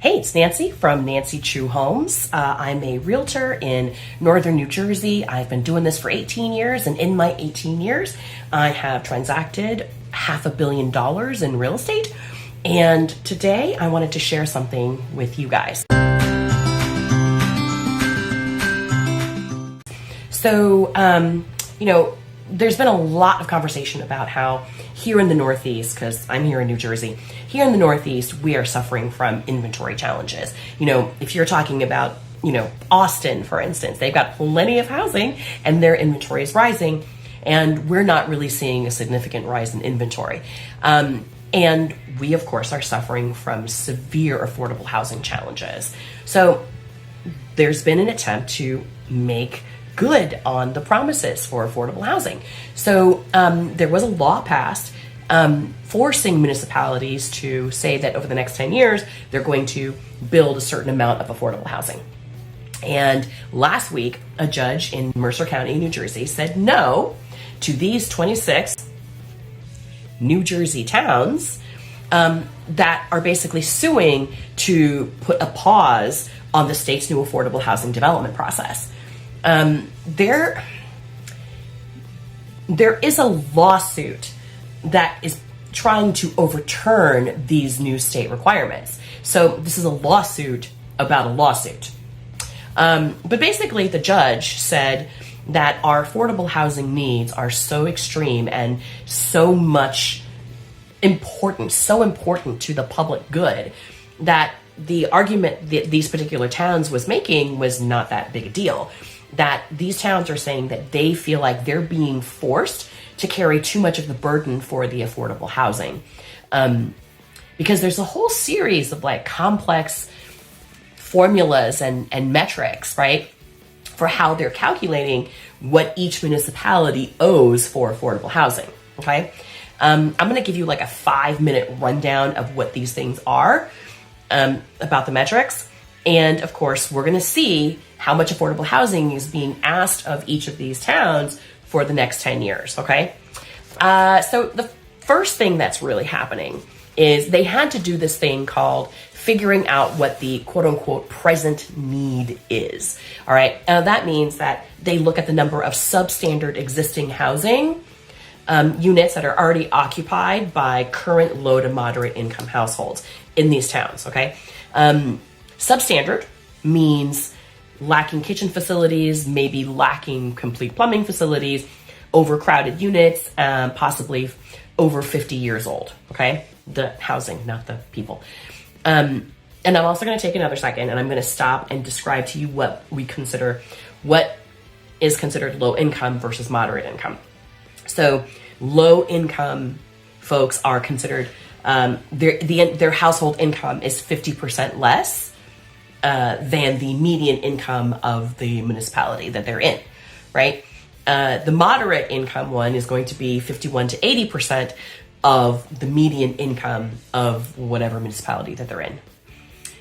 Hey, it's Nancy from Nancy Chu Homes. I'm a realtor in northern New Jersey. I've been doing this for 18 years, and in my 18 years, I have transacted $500 million in real estate. And today, I wanted to share something with you guys. So, there's been a lot of conversation about how here in the Northeast, because I'm here in New Jersey, here in the Northeast, we are suffering from inventory challenges. If you're talking about, Austin, for instance, they've got plenty of housing and their inventory is rising, and we're not really seeing a significant rise in inventory. And we, of course, are suffering from severe affordable housing challenges. So there's been an attempt to make good on the promises for affordable housing. So there was a law passed forcing municipalities to say that over the next 10 years, they're going to build a certain amount of affordable housing. And last week, a judge in Mercer County, New Jersey, said no to these 26 New Jersey towns that are basically suing to put a pause on the state's new affordable housing development process. There is a lawsuit that is trying to overturn these new state requirements. So this is a lawsuit about a lawsuit. But basically the judge said that our affordable housing needs are so extreme and so important to the public good that the argument that these particular towns was making was not that big a deal. That these towns are saying that they feel like they're being forced to carry too much of the burden for the affordable housing. Because there's a whole series of complex formulas and metrics, right, for how they're calculating what each municipality owes for affordable housing, okay? I'm gonna give you a 5-minute rundown of what these things are, about the metrics. And of course, we're gonna see how much affordable housing is being asked of each of these towns for the next 10 years, okay? So the first thing that's really happening is they had to do this thing called figuring out what the quote-unquote present need is, all right? That means that they look at the number of substandard existing housing units that are already occupied by current low to moderate income households in these towns, okay? Substandard means lacking kitchen facilities, maybe lacking complete plumbing facilities, overcrowded units, possibly over 50 years old, okay? The housing, not the people. And I'm also gonna take another second and I'm gonna stop and describe to you what is considered low income versus moderate income. So low income folks are considered, their household income is 50% less than the median income of the municipality that they're in, right? The moderate income one is going to be 51 to 80% of the median income of whatever municipality that they're in.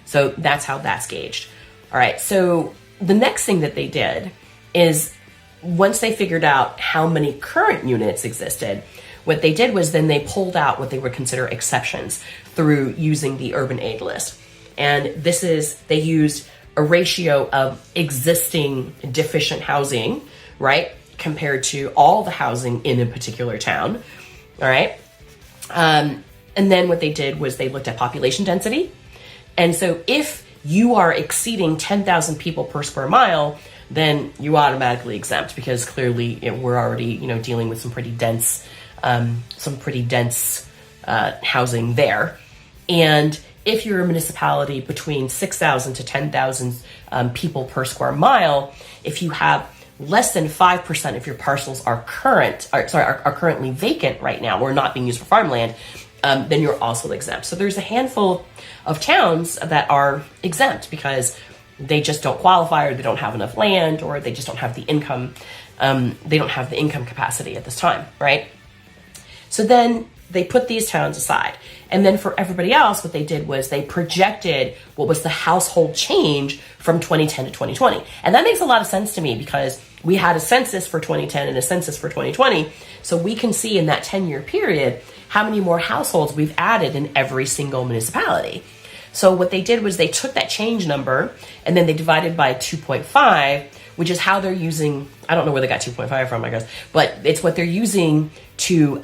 So that's how that's gauged. All right, so the next thing that they did is once they figured out how many current units existed, what they did was then they pulled out what they would consider exceptions through using the urban aid list. And they used a ratio of existing deficient housing, right, compared to all the housing in a particular town, all right? And then what they did was they looked at population density. And so if you are exceeding 10,000 people per square mile, then you automatically exempt because clearly we're already, dealing with some pretty dense housing there. And if you're a municipality between 6,000 to 10,000 people per square mile, if you have less than 5% of your parcels are currently vacant right now or not being used for farmland, then you're also exempt. So there's a handful of towns that are exempt because they just don't qualify or they don't have enough land or they just don't have the income. They don't have the income capacity at this time, right? So then they put these towns aside. And then for everybody else, what they did was they projected what was the household change from 2010 to 2020. And that makes a lot of sense to me because we had a census for 2010 and a census for 2020. So we can see in that 10-year period how many more households we've added in every single municipality. So what they did was they took that change number and then they divided by 2.5, which is how they're using, I don't know where they got 2.5 from, I guess, but it's what they're using to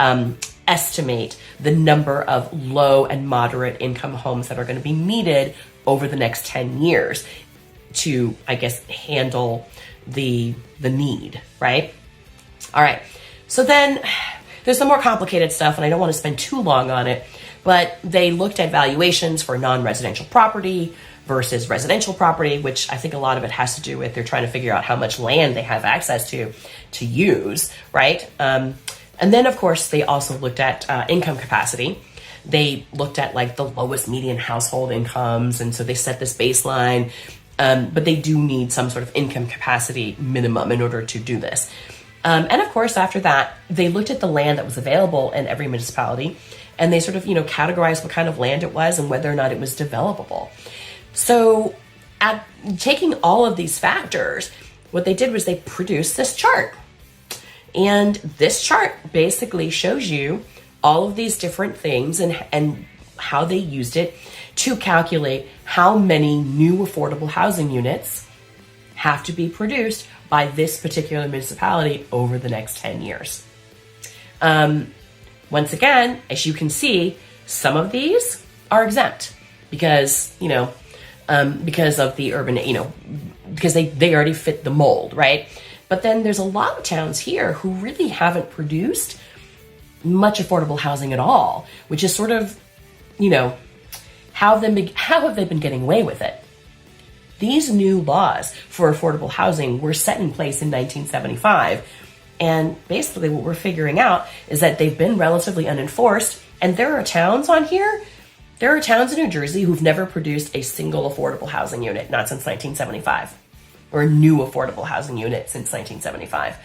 estimate the number of low and moderate income homes that are going to be needed over the next 10 years to, I guess, handle the need, right? All right. So then there's some more complicated stuff, and I don't want to spend too long on it, but they looked at valuations for non-residential property versus residential property, which I think a lot of it has to do with they're trying to figure out how much land they have access to use, right? And then, of course, they also looked at income capacity. They looked at like the lowest median household incomes, and so they set this baseline, but they do need some sort of income capacity minimum in order to do this. And of course, after that, they looked at the land that was available in every municipality, and they sort of, categorized what kind of land it was and whether or not it was developable. So at taking all of these factors, what they did was they produced this chart. And this chart basically shows you all of these different things and how they used it to calculate how many new affordable housing units have to be produced by this particular municipality over the next 10 years. Once again, as you can see, some of these are exempt because of the urban, because they already fit the mold, right? But then there's a lot of towns here who really haven't produced much affordable housing at all, which is sort of, how have they been getting away with it? These new laws for affordable housing were set in place in 1975. And basically what we're figuring out is that they've been relatively unenforced. And there are towns on here, there are towns in New Jersey who've never produced a single affordable housing unit, not since 1975. Or a new affordable housing unit since 1975.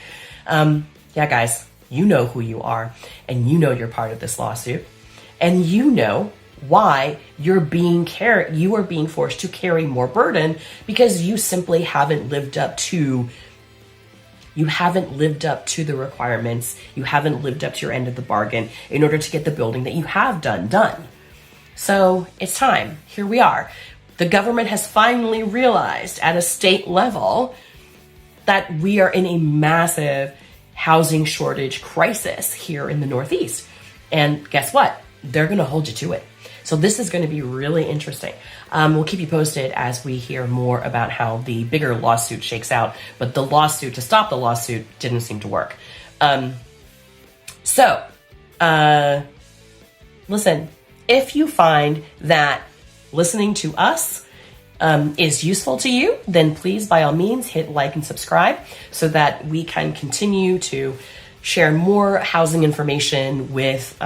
Yeah, guys, you know who you are, and you know you're part of this lawsuit, and you know why you are being forced to carry more burden because you simply haven't lived up to the requirements. You haven't lived up to your end of the bargain in order to get the building that you have done. So it's time. Here we are. The government has finally realized at a state level that we are in a massive housing shortage crisis here in the Northeast. And guess what? They're going to hold you to it. So this is going to be really interesting. We'll keep you posted as we hear more about how the bigger lawsuit shakes out. But the lawsuit, to stop the lawsuit, didn't seem to work. Listen, if you find that listening to us is useful to you, then please, by all means, hit like and subscribe so that we can continue to share more housing information with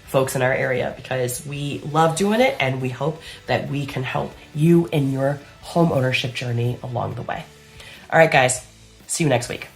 folks in our area, because we love doing it and we hope that we can help you in your home ownership journey along the way. All right, guys, see you next week.